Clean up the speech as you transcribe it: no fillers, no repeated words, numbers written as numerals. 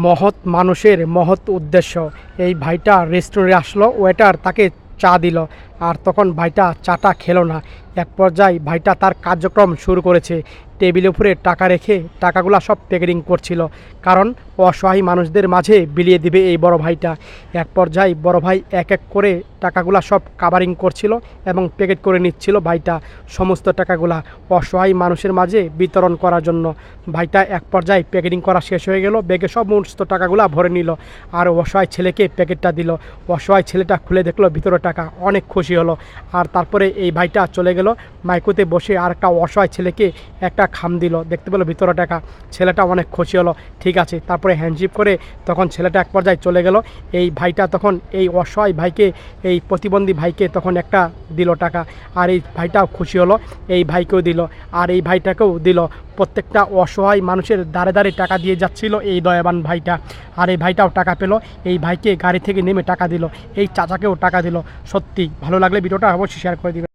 মহৎ মানুষের মহৎ উদ্দেশ্য। এই ভাইটা রেস্টুরেন্টে আসলো, ওয়েটার তাকে চা দিল, আর তখন ভাইটা চাটা খেলো না। এক পর্যায়ে ভাইটা তার কার্যক্রম শুরু করেছে। টেবিলের উপরে টাকা রেখে টাকাগুলা সব প্যাকেটিং করছিল, কারণ অসহায় মানুষদের মাঝে বিলিয়ে দিবে এই বড় ভাইটা। এক পর্যায়ে বড় ভাই এক এক করে টাকাগুলা সব কাভারিং করছিল এবং প্যাকেট করে নিচ্ছিল ভাইটা সমস্ত টাকাগুলা অসহায় মানুষের মাঝে বিতরণ করার জন্য। ভাইটা এক পর্যায়ে প্যাকেটিং করা শেষ হয়ে গেল, ব্যাগে সমস্ত টাকাগুলা ভরে নিল, আর অসহায় ছেলেকে প্যাকেটটা দিল। অসহায় ছেলেটা খুলে দেখলো ভিতরে টাকা, অনেক খুশি হলো। আর তারপরে এই ভাইটা চলে গেল মাইকুতে বসে আর একটা অসহায় ছেলেকে একটা খাম দিল, দেখতে পেলো ভিতরে টাকা। ছেলেটা অনেক খুশি হলো, ঠিক আছে। তারপরে হ্যান্ডশিপ করে তখন ছেলেটা এক পর্যায়ে চলে গেল। এই ভাইটা তখন এই অসহায় ভাইকে, এই প্রতিবন্ধী ভাইকে তখন একটা দিল টাকা, আর এই ভাইটাও খুশি হলো, এই ভাইকেও দিল, আর এই ভাইটাকেও দিল। প্রত্যেকটা অসহায় মানুষের দ্বারে দ্বারে টাকা দিয়ে যাচ্ছিল এই দয়াবান ভাইটা, আর এই ভাইটাও টাকা পেল। এই ভাইকে গাড়ি থেকে নেমে টাকা দিল, এই চাচাকেও টাকা দিল। সত্যি ভালো লাগলে ভিডিওটা অবশ্যই শেয়ার করে দিবেন।